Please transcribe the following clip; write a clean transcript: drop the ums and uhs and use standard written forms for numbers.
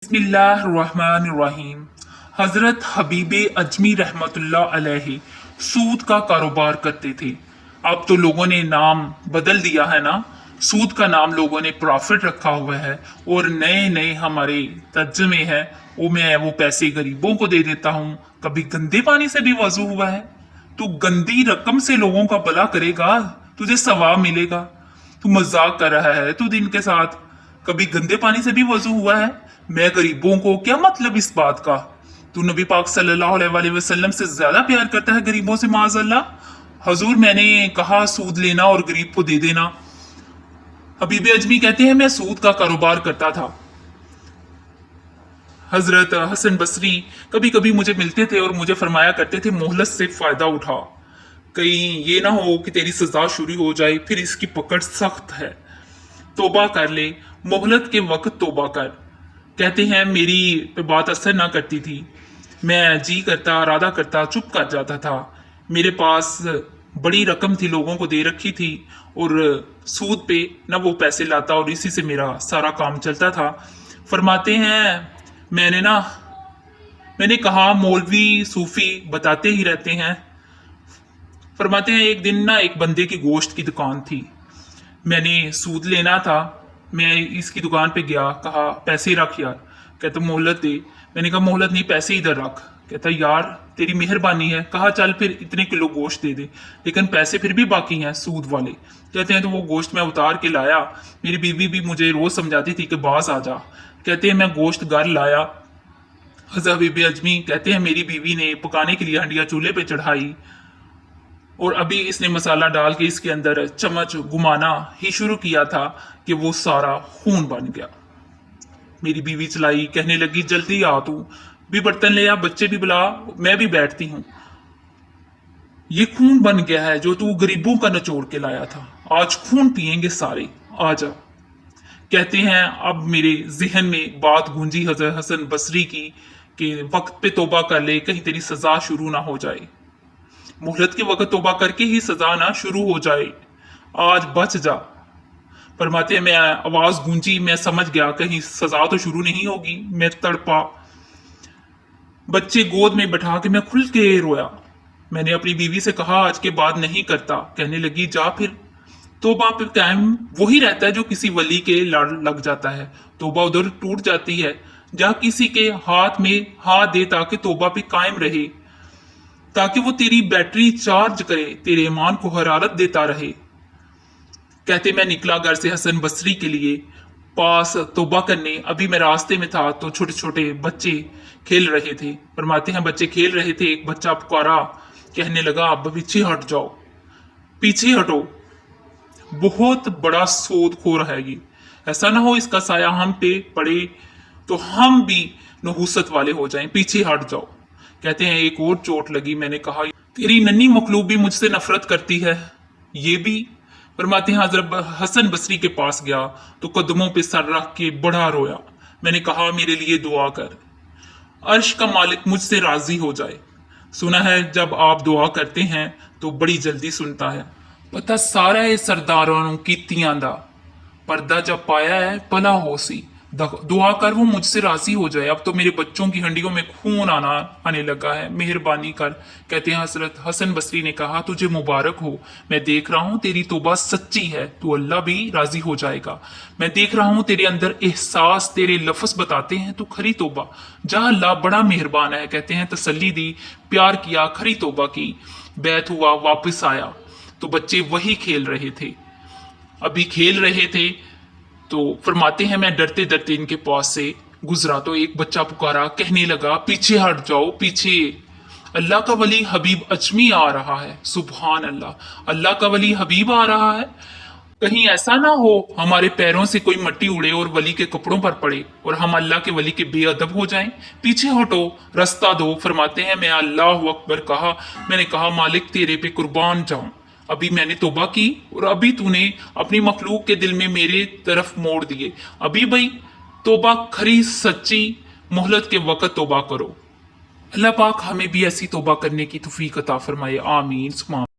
बिस्मिल्लाहिर्रहमानिर्रहीम। हजरत हबीब अजमी रहमतुल्लाह अलैहि सूद का कारोबार करते थे। अब तो लोगों ने नाम बदल दिया है ना, सूद का नाम लोगों ने प्रॉफिट रखा हुआ है और नए नए हमारे तर्जमे हैं। वो पैसे गरीबों को दे देता हूँ। कभी गंदे पानी से भी वजू हुआ है। तू गंदी रकम से लोगों का भला करेगा, तुझे सवाब मिलेगा। तू मजाक कर रहा है तू दिन के साथ। कभी गंदे पानी से भी वजू हुआ है। मैं गरीबों को क्या मतलब इस बात का। तू नबी पाक सल्लल्लाहु अलैहि वसल्लम से ज्यादा प्यार करता है गरीबों से, माज़अल्लाह। हजूर मैंने कहा सूद लेना और गरीब को दे देना। हबीब अजमी कहते हैं मैं सूद का कारोबार करता था। हजरत हसन बसरी कभी कभी मुझे मिलते थे और मुझे फरमाया करते थे मोहलत से फायदा उठा, कहीं ये ना हो कि तेरी सजा शुरू हो जाए, फिर इसकी पकड़ सख्त है। तोबा कर ले, मोहलत के वक्त तोबा कर। कहते हैं मेरी पे बात असर ना करती थी। मैं जी करता इरादा करता चुप कर जाता था। मेरे पास बड़ी रकम थी, लोगों को दे रखी थी और सूद पे ना वो पैसे लाता और इसी से मेरा सारा काम चलता था। फरमाते हैं मैंने कहा मौलवी सूफी बताते ही रहते हैं। फरमाते हैं एक दिन ना एक बंदे की गोश्त की दुकान थी, मैंने सूद लेना था। मैं इसकी दुकान पे गया, कहा पैसे रख यार। कहता मोहलत दे। मैंने कहा मोहलत नहीं, पैसे इधर रख। कहता यार तेरी मेहरबानी है। कहा चल फिर इतने किलो गोश्त दे दे, लेकिन पैसे फिर भी बाकी हैं सूद वाले। कहते हैं तो वो गोश्त मैं उतार के लाया। मेरी बीवी भी मुझे रोज समझाती थी कि बाज आ जा। कहते हैं मैं गोश्त घर लाया। हज़रत हबीब अजमी कहते हैं मेरी बीवी ने पकाने के लिए हंडिया चूल्हे पे चढ़ाई और अभी इसने मसाला डाल के इसके अंदर चम्मच घुमाना ही शुरू किया था कि वो सारा खून बन गया। मेरी बीवी चलाई, कहने लगी जल्दी आ, तू भी बर्तन ले आ, बच्चे भी बुला, मैं भी बैठती हूँ। ये खून बन गया है जो तू गरीबों का नचोड़ के लाया था, आज खून पिएंगे सारे, आ जा। कहते हैं अब मेरे जहन में बात गूंजी हजरत हसन बसरी की कि वक्त पे तोबा कर ले, कहीं तेरी सजा शुरू ना हो जाए। मोहलत के वक्त तोबा करके ही सजा ना शुरू हो जाए, आज बच जा। फरमाते मैं आवाज गूंजी, मैं समझ गया कहीं सजा तो शुरू नहीं होगी। मैं तड़पा, बच्चे गोद में बैठा के मैं खुल के रोया। मैंने अपनी बीवी से कहा आज के बाद नहीं करता। कहने लगी जा फिर। तोबा पे कायम वही रहता है जो किसी वली के लड़ लग जाता है, तोबा उधर टूट जाती है। जा किसी के हाथ में हाथ दे ताकि तोबा पे कायम रहे, ताकि वो तेरी बैटरी चार्ज करे, तेरे ईमान को हरारत देता रहे। कहते मैं निकला घर से हसन बसरी के लिए पास तोबा करने। अभी मैं रास्ते में था तो छोटे छोटे बच्चे खेल रहे थे। फरमाते हैं बच्चे खेल रहे थे, एक बच्चा पुकारा, कहने लगा अब पीछे हट जाओ, पीछे हटो, बहुत बड़ा सूदखोर है ये, ऐसा ना हो इसका साया हम पे पड़े तो हम भी नहूसत वाले हो जाएं, पीछे हट जाओ। कहते हैं एक और चोट लगी। मैंने कहा तेरी नन्ही मखलूक भी मुझसे नफरत करती है, ये भी। फरमाते हैं हजरत हसन बसरी के पास गया तो कदमों पे सर रख के बड़ा रोया। मैंने कहा मेरे लिए दुआ कर, अर्श का मालिक मुझसे राजी हो जाए। सुना है जब आप दुआ करते हैं तो बड़ी जल्दी सुनता है। पता सारा है सरदारों कीतियां दा, पर्दा जब पाया है भला हो सी। दुआ कर वो मुझसे राजी हो जाए। अब तो मेरे बच्चों की हंडियों में खून आने लगा है, मेहरबानी कर। कहते हैं हजरत हसन बसरी ने कहा तुझे मुबारक हो, मैं देख रहा हूं तेरी तौबा सच्ची है, तू अल्लाह भी राजी हो जाएगा। मैं देख रहा हूं तेरे अंदर एहसास, तेरे लफ्ज बताते हैं तू खरी तौबा, जा अल्लाह बड़ा मेहरबान है। कहते हैं तसल्ली दी, प्यार किया, खरी तौबा की, बैत हुआ, वापस आया तो बच्चे वही खेल रहे थे। अभी खेल रहे थे तो फरमाते हैं मैं डरते डरते इनके पास से गुजरा तो एक बच्चा पुकारा, कहने लगा पीछे हट जाओ, पीछे। अल्लाह का वली हबीब अजमी आ रहा है। सुभान अल्लाह, अल्लाह का वली हबीब आ रहा है। कहीं ऐसा ना हो हमारे पैरों से कोई मट्टी उड़े और वली के कपड़ों पर पड़े और हम अल्लाह के वली के बेअदब हो जाएं। पीछे हटो, रास्ता दो। फरमाते हैं मैं अल्लाह अकबर कहा। मैंने कहा मालिक तेरे पे कुर्बान जाऊं, अभी मैंने तौबा की और अभी तूने अपनी मखलूक के दिल में मेरे तरफ मोड़ दिए। अभी भाई तौबा खरी सच्ची, मोहलत के वक्त तौबा करो। अल्लाह पाक हमें भी ऐसी तौबा करने की तौफीक अता फरमाए, आमीन।